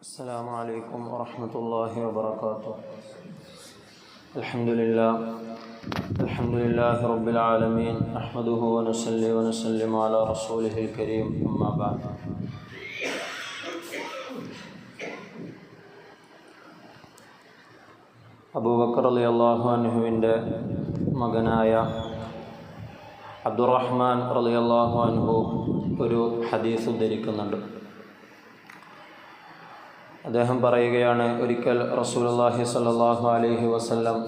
السلام عليكم ورحمة الله وبركاته. الحمد لله رب العالمين، نحمده ونصلي ونسلم على رسوله الكريم، أما بعد. അബൂബക്കർ റളിയല്ലാഹു അൻഹുവിൻ്റെ മകനായ അബ്ദുറഹ്മാൻ റളിയല്ലാഹു അൻഹു ഒരു ഹദീസ് ഉദ്ധരിക്കുന്നുണ്ട്. അദ്ദേഹം പറയുകയാണ്, ഒരിക്കൽ റസൂലുള്ളാഹി സ്വല്ലല്ലാഹു അലൈഹി വസല്ലം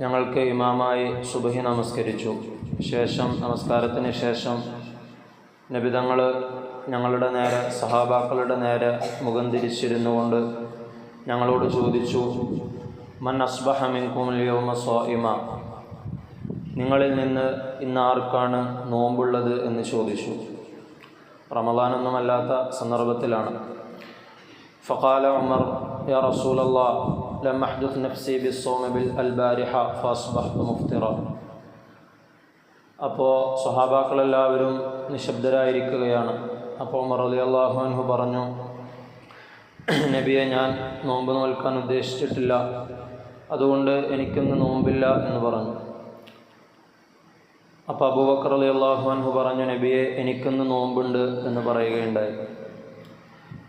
ഞങ്ങൾക്ക് ഇമാമായി സുബ്ഹി നമസ്കരിച്ചു. നമസ്കാരത്തിന് ശേഷം നബി തങ്ങൾ ഞങ്ങളുടെ നേരെ, സഹാബാക്കളുടെ നേരെ മുഖം തിരിച്ചിരുന്നുകൊണ്ട് ഞങ്ങളോട് ചോദിച്ചു, മൻ അസ്ബഹ മിൻകുമുൽ യൗമ സ്വാഇമ, നിങ്ങളിൽ നിന്ന് ഇന്ന് ആർക്കാണ് നോമ്പുള്ളത് എന്ന് ചോദിച്ചു. റമളാനൊന്നുമല്ലാത്ത സന്ദർഭത്തിലാണ്. ഫഖാല ഉമർ, യാ റസൂലല്ലാഹ്, ലം അഹ്ദുത് നഫ്സി ബിസ്സൗമി അൽബാരിഹ ഫഅസ്ബഹ്തു മുഫ്തിറ. അപ്പോൾ സ്വഹാബാക്കളെല്ലാവരും നിശബ്ദരായിരിക്കുകയാണ്. അപ്പോൾ ഉമർ റളിയല്ലാഹു അൻഹു പറഞ്ഞു, നബിയെ, ഞാൻ നോമ്പ് നോൽക്കാൻ ഉദ്ദേശിച്ചിട്ടില്ല, അതുകൊണ്ട് എനിക്കിന്ന് നോമ്പില്ല എന്ന് പറഞ്ഞു. അപ്പോൾ അബൂബക്കർ റളിയല്ലാഹു അൻഹു പറഞ്ഞു, നബിയെ, എനിക്കിന്ന് നോമ്പുണ്ട് എന്ന് പറയുകയുണ്ടായി.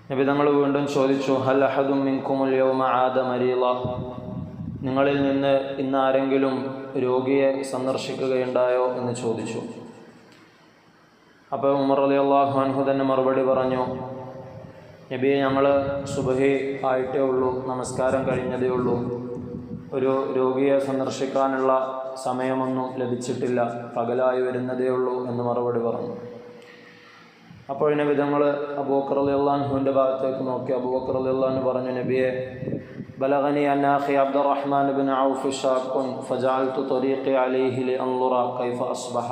നബി തങ്ങൾ വീണ്ടും ചോദിച്ചു, ഹൽ അഹദും മിൻകുമുൽ യൗമ ആദ മരീള, നിങ്ങളിൽ നിന്ന് ഇന്ന് ആരെങ്കിലും രോഗിയെ സന്ദർശിക്കുകയുണ്ടായോ എന്ന് ചോദിച്ചു. അപ്പോൾ ഉമർ റളിയല്ലാഹു അൻഹു തന്നെ മറുപടി പറഞ്ഞു, നബിയെ, ഞങ്ങൾ സുബ്ഹി ആയിട്ടേ ഉള്ളൂ, നമസ്കാരം കഴിഞ്ഞതേ ഉള്ളൂ, ഒരു രോഗിയെ സന്ദർശിക്കാനുള്ള സമയമൊന്നും ലഭിച്ചിട്ടില്ല, പകലായി വരുന്നതേ ഉള്ളൂ എന്ന് മറുപടി പറഞ്ഞു. അപ്പോൾ നബി തങ്ങൾ അബൂബക്കർ റളിയല്ലാഹു അൻഹുവിൻ്റെ ഭാഗത്തേക്ക് നോക്കി. അബൂബക്കർ റളിയല്ലാഹു അൻഹു പറഞ്ഞു, നബിയെ, ബലഗനി അന്ന അഖി അബ്ദുറഹ്മാൻ ഇബ്നു ഔഫ് ഷാഖുൻ ഫജഅൽതു ത്വരീഖി അലൈഹി ലിഅൻദുറ കൈഫ അസ്ബഹ.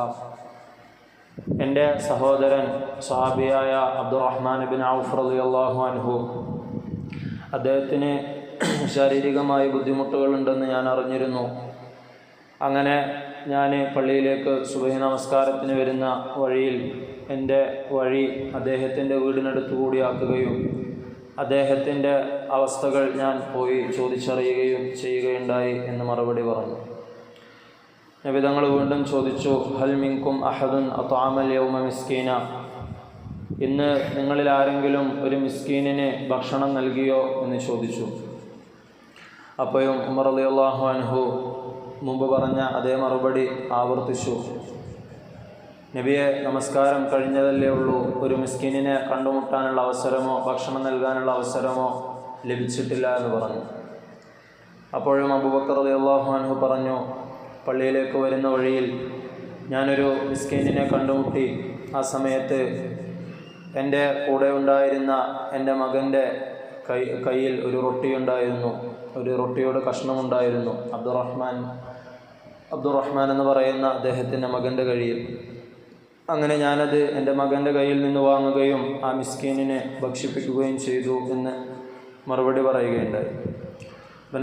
എൻ്റെ സഹോദരൻ സ്വഹാബിയായ അബ്ദുറഹ്മാൻ ഇബ്നു ഔഫ് റളിയല്ലാഹു അൻഹു, അദ്ദേഹത്തിന് ശാരീരികമായി ബുദ്ധിമുട്ടുകളുണ്ടെന്ന് ഞാൻ അറിഞ്ഞിരുന്നു. അങ്ങനെ ഞാൻ പള്ളിയിലേക്ക് സുബ്ഹി നമസ്കാരത്തിന് വരുന്ന വഴിയിൽ എൻ്റെ വഴി അദ്ദേഹത്തിൻ്റെ വീടിനടുത്ത് കൂടിയാക്കുകയും അദ്ദേഹത്തിൻ്റെ അവസ്ഥകൾ ഞാൻ പോയി ചോദിച്ചറിയുകയും ചെയ്യുകയുണ്ടായി എന്ന് മറുപടി പറഞ്ഞു. നബി തങ്ങൾ വീണ്ടും ചോദിച്ചു, ഹൽ മിൻകും അഹദുൻ അത്അമൽ യൗമ മിസ്കീന, ഇന്ന് നിങ്ങളിൽ ആരെങ്കിലും ഒരു മിസ്കീനിന് ഭക്ഷണം നൽകിയോ എന്ന് ചോദിച്ചു. അപ്പോഴും ഉമർ റളിയല്ലാഹു അൻഹു മുമ്പ് പറഞ്ഞ അതേ മറുപടി ആവർത്തിച്ചു, നബിയെ, നമസ്കാരം കഴിഞ്ഞതല്ലേ ഉള്ളൂ, ഒരു മിസ്കീനിനെ കണ്ടുമുട്ടാനുള്ള അവസരമോ ഭക്ഷണം നൽകാനുള്ള അവസരമോ ലഭിച്ചിട്ടില്ല എന്ന് പറഞ്ഞു. അപ്പോഴും അബൂബക്കർ റളിയല്ലാഹു അൻഹു പറഞ്ഞു, പള്ളിയിലേക്ക് വരുന്ന വഴിയിൽ ഞാനൊരു മിസ്കീനിനെ കണ്ടുമുട്ടി. ആ സമയത്ത് എൻ്റെ കൂടെ ഉണ്ടായിരുന്ന എൻ്റെ മകൻ്റെ കയ്യിൽ ഒരു റൊട്ടിയുണ്ടായിരുന്നു, ഒരു റൊട്ടിയുടെ കഷ്ണമുണ്ടായിരുന്നു, അബ്ദുറഹ്മാൻ എന്ന് പറയുന്ന അദ്ദേഹത്തിൻ്റെ മകൻ്റെ കയ്യിൽ. അങ്ങനെ ഞാനത് എൻ്റെ മകൻ്റെ കയ്യിൽ നിന്ന് വാങ്ങുകയും ആ മിസ്കീനിനെ ഭക്ഷിപ്പിക്കുകയും ചെയ്തു എന്ന് മറുപടി പറയുകയുണ്ടായി.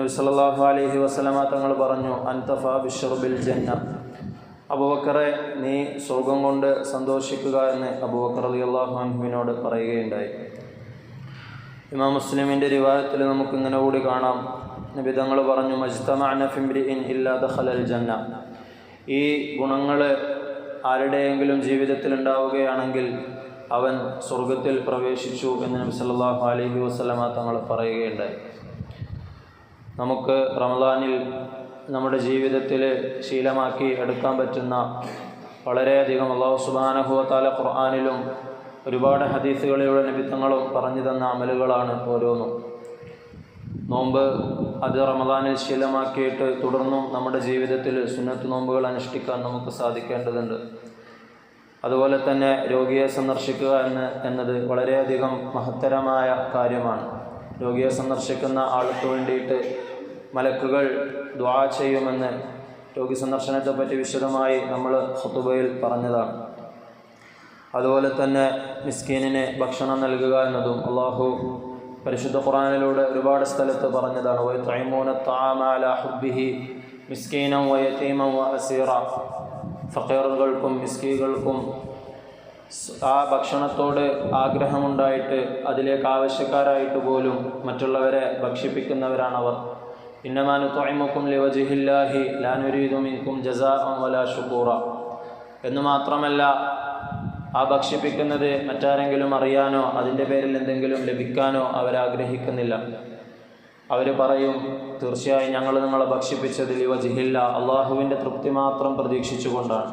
നബി സല്ലല്ലാഹു അലൈഹി വസല്ലമ തങ്ങൾ പറഞ്ഞു, അൻതഫാ ബിശ്ശർബിൽ ജന്ന, അബൂബക്കറെ, നീ സ്വർഗം കൊണ്ട് സന്തോഷിക്കുക എന്ന് അബൂബക്കർ റളിയല്ലാഹു അൻഹുവിനോട് പറയുകയുണ്ടായി. ഇമാം മുസ്ലിമിൻ്റെ റിവായത്തിൽ നമുക്കിങ്ങനെ കൂടി കാണാം, നബി തങ്ങൾ പറഞ്ഞു, മജ്തമഅന ഫിംറിഇൻ ഇല്ലാ ദഖലൽ ജന്ന, ഈ ഗുണങ്ങൾ ആരുടെയെങ്കിലും ജീവിതത്തിൽ ഉണ്ടാവുകയാണെങ്കിൽ അവൻ സ്വർഗത്തിൽ പ്രവേശിച്ചു എന്ന് നബി സല്ലല്ലാഹു അലൈഹി വസല്ലമ തങ്ങൾ പറയുകയുണ്ടായി. നമുക്ക് റമളാനിൽ നമ്മുടെ ജീവിതത്തിൽ ശീലമാക്കി എടുക്കാൻ പറ്റുന്ന വളരെയധികം അല്ലാഹു സുബ്ഹാനഹു വ തആല ഖുർആനിലും ഒരുപാട് ഹദീസുകളിലൂടെ നബി തങ്ങളും പറഞ്ഞു തന്ന അമലുകളാണ് ഓരോന്നും. നോമ്പ് അത് റമളാനിൽ ശീലമാക്കിയിട്ട് തുടർന്നും നമ്മുടെ ജീവിതത്തിൽ സുന്നത്ത് നോമ്പുകൾ അനുഷ്ഠിക്കാൻ നമുക്ക് സാധിക്കേണ്ടതുണ്ട്. അതുപോലെ തന്നെ രോഗിയെ സന്ദർശിക്കുക എന്നത് വളരെയധികം മഹത്തരമായ കാര്യമാണ്. രോഗിയെ സന്ദർശിക്കുന്ന ആൾക്ക് വേണ്ടിയിട്ട് മലക്കുകൾ ദുആ ചെയ്യുമെന്ന് രോഗി സന്ദർശനത്തെപ്പറ്റി വിശദമായി നമ്മൾ ഖുതുബയിൽ പറഞ്ഞതാണ്. അതുപോലെ തന്നെ മിസ്കീനിന് ഭക്ഷണം നൽകുക എന്നതും അള്ളാഹു പരിശുദ്ധ ഖുർആനിലൂടെ ഒരുപാട് സ്ഥലത്ത് പറഞ്ഞതാണ്. വയത്ഇമൂന അത്അമ അലാ ഹുബ്ബിഹി മിസ്കീനൻ വയതീമൻ വഅസീറ, ഫഖീറുകൾക്കും മിസ്കീകൾക്കും ആ ഭക്ഷണത്തോട് ആഗ്രഹമുണ്ടായിട്ട് അതിലേക്ക് ആവശ്യക്കാരായിട്ട് പോലും മറ്റുള്ളവരെ ഭക്ഷിപ്പിക്കുന്നവരാണവർ. ഇന്നമാ നുത്ഇമുക്കും ലിവജ്ഹില്ലാഹി ലാ നുരീദു മിൻകും ജസാഅൻ വലാ ശുകൂറ എന്ന് മാത്രമല്ല, ആ ഭക്ഷിപ്പിക്കുന്നത് മറ്റാരെങ്കിലും അറിയാനോ അതിൻ്റെ പേരിൽ എന്തെങ്കിലും ലഭിക്കാനോ അവരാഗ്രഹിക്കുന്നില്ല. അവർ പറയും, തീർച്ചയായും ഞങ്ങൾ നിങ്ങളെ ഭക്ഷിപ്പിച്ചത് ലിവജ്ഹില്ല, അള്ളാഹുവിൻ്റെ തൃപ്തി മാത്രം പ്രതീക്ഷിച്ചുകൊണ്ടാണ്.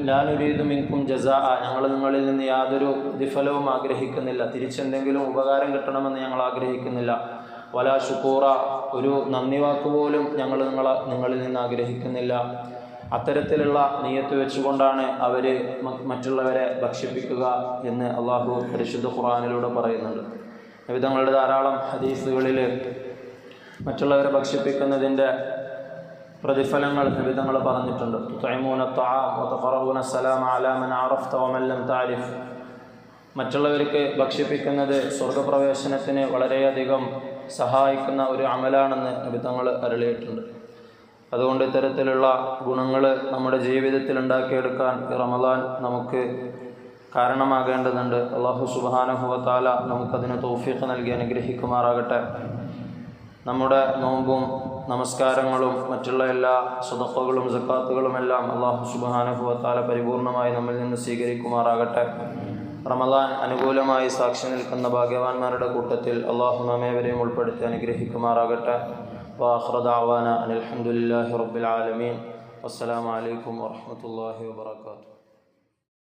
ലാ നുരീദു മിൻകും ജസാഅ, ഞങ്ങൾ നിങ്ങളിൽ നിന്ന് യാതൊരു പ്രതിഫലവും ആഗ്രഹിക്കുന്നില്ല, തിരിച്ചെന്തെങ്കിലും ഉപകാരം കിട്ടണമെന്ന് ഞങ്ങൾ ആഗ്രഹിക്കുന്നില്ല. വലാ ശുക്കൂറ, ഒരു നന്ദി വാക്കുപോലും ഞങ്ങൾ നിങ്ങളിൽ നിന്ന് ആഗ്രഹിക്കുന്നില്ല. അത്തരത്തിലുള്ള നിയ്യത്ത് വെച്ചുകൊണ്ടാണ് അവർ മറ്റുള്ളവരെ ഭക്ഷിപ്പിക്കുക എന്ന് അള്ളാഹു പരിശുദ്ധ ഖുർആനിലൂടെ പറയുന്നുണ്ട്. നബി തങ്ങളുടെ ധാരാളം ഹദീസുകളിൽ മറ്റുള്ളവരെ ഭക്ഷിപ്പിക്കുന്നതിൻ്റെ പ്രതിഫലങ്ങൾ നബി തങ്ങൾ പറഞ്ഞിട്ടുണ്ട്. തുതഇമൂന ത്വആം വതഖറഊന സലാമ അലാ മൻ അറഫ്ത വമൻ ലം തഅരിഫ്. മറ്റുള്ളവർക്ക് ഭക്ഷിപ്പിക്കുന്നത് സ്വർഗപ്രവേശനത്തിന് വളരെയധികം സഹായിക്കുന്ന ഒരു അമലാണെന്ന് നബി തങ്ങൾ അരുളിയിട്ടുണ്ട്. അതുകൊണ്ട് ഇത്തരത്തിലുള്ള ഗുണങ്ങൾ നമ്മുടെ ജീവിതത്തിൽ ഉണ്ടാക്കിയെടുക്കാൻ റമദാൻ നമുക്ക് കാരണമാകേണ്ടതുണ്ട്. അല്ലാഹു സുബ്ഹാനഹു വ തആല നമുക്കതിന് തൗഫീഖ് നൽകി അനുഗ്രഹിക്കുമാറാകട്ടെ. നമ്മുടെ നോമ്പും നമസ്കാരങ്ങളും മറ്റുള്ള എല്ലാ സദഖകളും സക്കാത്തുകളുമെല്ലാം അല്ലാഹു സുബ്ഹാനഹു വ തആല പരിപൂർണമായി നമ്മിൽ നിന്ന് സ്വീകരിക്കുമാറാകട്ടെ. റമദാൻ അനുകൂലമായി സാക്ഷി നിൽക്കുന്ന ഭാഗ്യവാന്മാരുടെ കൂട്ടത്തിൽ അല്ലാഹു നമ്മേവരെയും ഉൾപ്പെടുത്തി അനുഗ്രഹിക്കുമാറാകട്ടെ. വആഖിറു ദഅവാന അനിൽ ഹംദുലില്ലാഹി റബ്ബിൽ ആലമീൻ. അസ്സലാമു അലൈക്കും വറഹ്മത്തുള്ളാഹി വബറകാതുഹു.